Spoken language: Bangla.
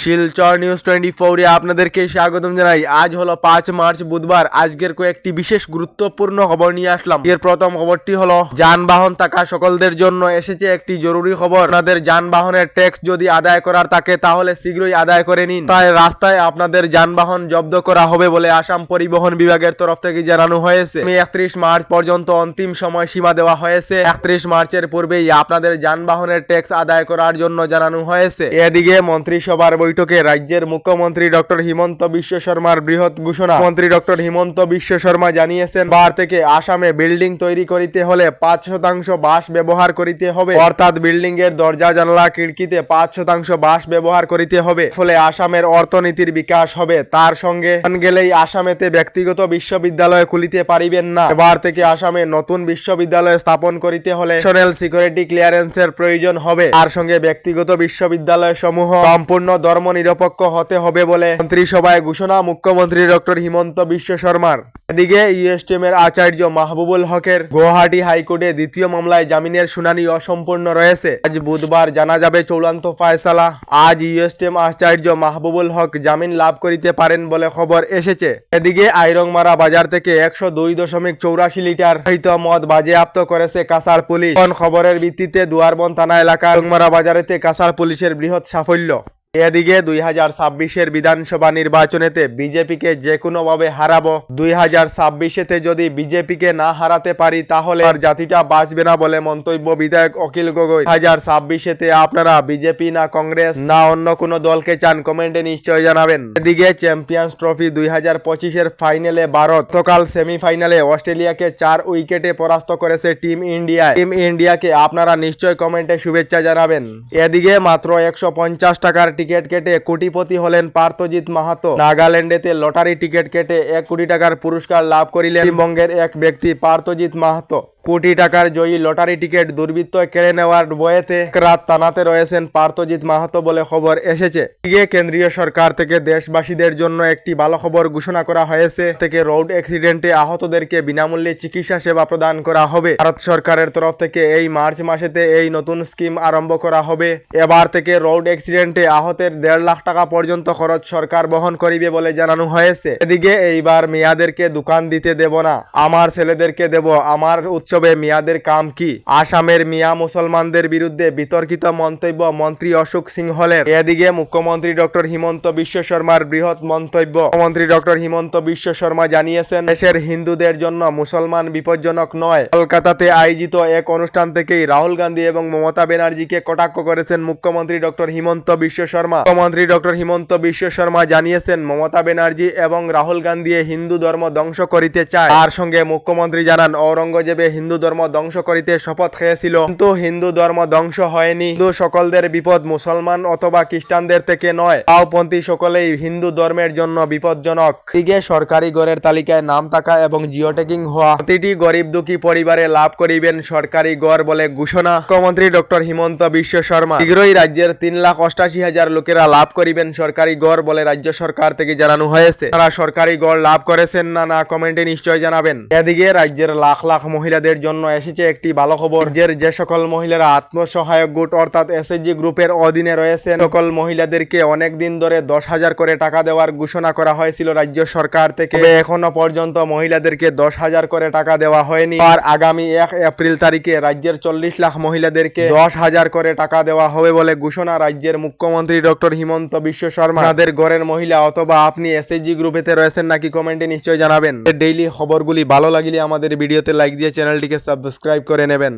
শিলচর নিউজ 24 এ আপনাদেরকে স্বাগতম জানাই। আজ হলো 5 মার্চ বুধবার। আজকের কয়েকটি বিশেষ গুরুত্বপূর্ণ খবর নিয়ে আসলাম। এর প্রথম খবরটি হলো যানবাহন থাকা সকলদের জন্য এসেছে একটি জরুরি খবর। আপনাদের যানবাহনের ট্যাক্স যদি আদায় করার থাকে তাহলে শীঘ্রই আদায় করে নিন। তাই রাস্তায় আপনাদের যানবাহন জব্দ করা হবে বলে আসাম পরিবহন বিভাগের তরফ থেকে জানানো হয়েছে। 31 মার্চ পর্যন্ত অন্তিম সময় সীমা দেওয়া হয়েছে। 31 মার্চের পূর্বেই আপনাদের যানবাহনের ট্যাক্স আদায় করার জন্য জানানো হয়েছে। এদিকে মন্ত্রিসভার বৈঠকে রাজ্যের মুখ্যমন্ত্রী ডক্টর হিমন্ত বিশ্ব শর্মার বৃহৎ ঘোষণা। মন্ত্রী ডক্টর হিমন্ত বিশ্ব শর্মা জানিয়েছেন, বার থেকে আসামে বিল্ডিং তৈরি করিতে হলে 5% বাঁশ ব্যবহার করিতে হবে। অর্থাৎ বিল্ডিং এর দরজা জানলা খিড়কিতে 5% বাঁশ ব্যবহার করিতে হবে। ফলে আসামের অর্থনীতির বিকাশ হবে। তার সঙ্গে গেলেই আসামেতে ব্যক্তিগত বিশ্ববিদ্যালয় খুলিতে পারিবেন না। এবার থেকে আসামে নতুন বিশ্ববিদ্যালয় স্থাপন করিতে হলে ন্যাশনাল সিকিউরিটি ক্লিয়ারেন্সের প্রয়োজন হবে। তার সঙ্গে ব্যক্তিগত বিশ্ববিদ্যালয় সমূহ সম্পূর্ণ ধর্ম নিরপেক্ষ হতে হবে বলে মন্ত্রিসভায় ঘোষণা মুখ্যমন্ত্রী ডক্টর হিমন্ত বিশ্ব শর্মার। এদিকে ইউএসটিএম এর আচার্য মাহবুবুল হকের গুয়াহাটি হাইকোর্টে দ্বিতীয় মামলায় জামিনের শুনানি অসম্পূর্ণ রয়েছে। আজ বুধবার জানা যাবে চূড়ান্ত ফয়সালা। আজ ইউএসটিএম আচার্য মাহবুবুল হক জামিন লাভ করিতে পারেন বলে খবর এসেছে। এদিকে আইরংমারা বাজার থেকে 102.84 লিটার হইত মদ বাজেয়াপ্ত করেছে কাছাড় পুলিশ। খবরের ভিত্তিতে দুয়ারবন থানা এলাকা আইরংমারা বাজারেতে কাছাড় পুলিশের বৃহৎ সাফল্য। এদিকে 2026-এর বিধানসভা নির্বাচনেতে বিজেপিকে যে কোনোভাবে হারাবো। 2026-এতে যদি বিজেপিকে না হারাতে পারি তাহলে আর জাতিটা বাঁচবে না বলে মন্তব্য বিধায়ক অখিল গগৈ। 2026-এতে আপনারা বিজেপি না কংগ্রেস না অন্য কোনো দলকে চান কমেন্টে নিশ্চয় জানাবেন। এদিকে চ্যাম্পিয়ন্স ট্রফি 2025-এর ফাইনালে ভারত গতকাল সেমিফাইনালে অস্ট্রেলিয়াকে 4 উইকেটে পরাস্ত করেছে টিম ইন্ডিয়া। টিম ইন্ডিয়াকে আপনারা নিশ্চয় কমেন্টে শুভেচ্ছা জানাবেন। এদিকে মাত্র 150 টাকার টিকিট কেটে কোটিপতি হলেন পার্থজিৎ মাহাতো। নাগাল্যান্ডেতে লটারি টিকিট কেটে 1 কোটি টাকার পুরস্কার লাভ করিলেন পশ্চিমবঙ্গের এক ব্যক্তি পার্থজিৎ মাহাতো। কোটি টাকার জয়ী লটারি টিকিট দুর্বৃত্ত কেড়ে নেওয়ার বয়েতে রাত টানাতে রয়েছেন পার্থজিৎ মাহাতো বলে খবর এসেছে। এদিকে কেন্দ্রীয় সরকার থেকে দেশবাসীদের জন্য একটি ভালো খবর ঘোষণা করা হয়েছে। থেকে রোড অ্যাক্সিডেন্টে আহতদেরকে বিনামূল্যে চিকিৎসা সেবা প্রদান করা হবে। ভারত সরকারের তরফ থেকে এই মার্চ মাসেতে এই নতুন স্কিম আরম্ভ করা হবে। এবার থেকে রোড অ্যাক্সিডেন্টে আহতের 1.5 লাখ টাকা পর্যন্ত খরচ সরকার বহন করিবে বলে জানানো হয়েছে। এদিকে এইবার মেয়াদেরকে দোকান দিতে দেব না, আমার ছেলেদেরকে দেব। আমার উৎসবে মিয়াদের কাম কি? আসামের মিয়া মুসলমানদের বিরুদ্ধে বিতর্কিত মন্তব্য মন্ত্রী অশোক সিংহলের। এদিকে মুখ্যমন্ত্রী ডক্টর হিমন্ত বিশ্ব শর্মার বৃহৎ মন্তব্য। মুখ্যমন্ত্রী ডক্টর হিমন্ত বিশ্ব শর্মা জানিয়েছেন, দেশের হিন্দুদের জন্য মুসলমান বিপজ্জনক নয়। কলকাতাতে আয়োজিত এক অনুষ্ঠান থেকেই রাহুল গান্ধী এবং মমতা ব্যানার্জিকে কটাক্ষ করেছেন মুখ্যমন্ত্রী ডক্টর হিমন্ত বিশ্ব শর্মা। মুখ্যমন্ত্রী ডক্টর হিমন্ত বিশ্ব শর্মা জানিয়েছেন, মমতা ব্যানার্জি এবং রাহুল গান্ধী হিন্দু ধর্ম ধ্বংস করিতে চায়। তার সঙ্গে মুখ্যমন্ত্রী জানান, ঔরঙ্গজেবে হিন্দু ধর্ম ধ্বংস করিতে শপথ খেয়েছিল, কিন্তু হিন্দু ধর্ম ধ্বংস হয়নি। হিন্দু সকলদের বিপদ মুসলমান অথবা খ্রিস্টানদের থেকে নয়। বামপন্থী সকলেই হিন্দু ধর্মের জন্য বিপজ্জনক। দিকে সরকারি ঘরের তালিকায় নাম থাকা এবং জিওটেকিং হওয়া প্রতিটি গরিব দুঃখী পরিবারে লাভ করিবেন সরকারি ঘর বলে ঘোষণা মুখ্যমন্ত্রী ডক্টর হিমন্ত বিশ্ব শর্মা। শীঘ্রই রাজ্যের 3,88,000 লোকেরা লাভ করিবেন সরকারি ঘর বলে রাজ্য সরকার থেকে জানানো হয়েছে। তারা সরকারি ঘর লাভ করেছেন না না কমেন্টে নিশ্চয় জানাবেন। এদিকে রাজ্যের লাখ লাখ মহিলাদের জন্য এসেছে একটি ভালো খবর। যে সকল মহিলারা আত্মসহায়ক গোট অর্থাৎ এসএইচজি গ্রুপের অধীনে রয়েছেন সকল মহিলাদেরকে অনেক দিন ধরে 10,000 করে টাকা দেওয়ার ঘোষণা করা হয়েছিল রাজ্য সরকার থেকে। এখনো পর্যন্ত মহিলাদেরকে 10,000 করে টাকা দেওয়া হয়নি। আর আগামী 1 এপ্রিল তারিখে রাজ্যের 40 লাখ মহিলাদেরকে 10,000 করে টাকা দেওয়া হবে বলে ঘোষণা রাজ্যের মুখ্যমন্ত্রী ডক্টর হিমন্ত বিশ্ব শর্মা। আপনাদের ঘরের মহিলা অথবা আপনি এসএইচজি গ্রুপেতে রয়েছেন নাকি কমেন্টে নিশ্চয় জানাবেন। ডেইলি খবরগুলি ভালো লাগলে আমাদের ভিডিওতে লাইক দিয়ে চ্যানেলটিকে সাবস্ক্রাইব করে নেবেন।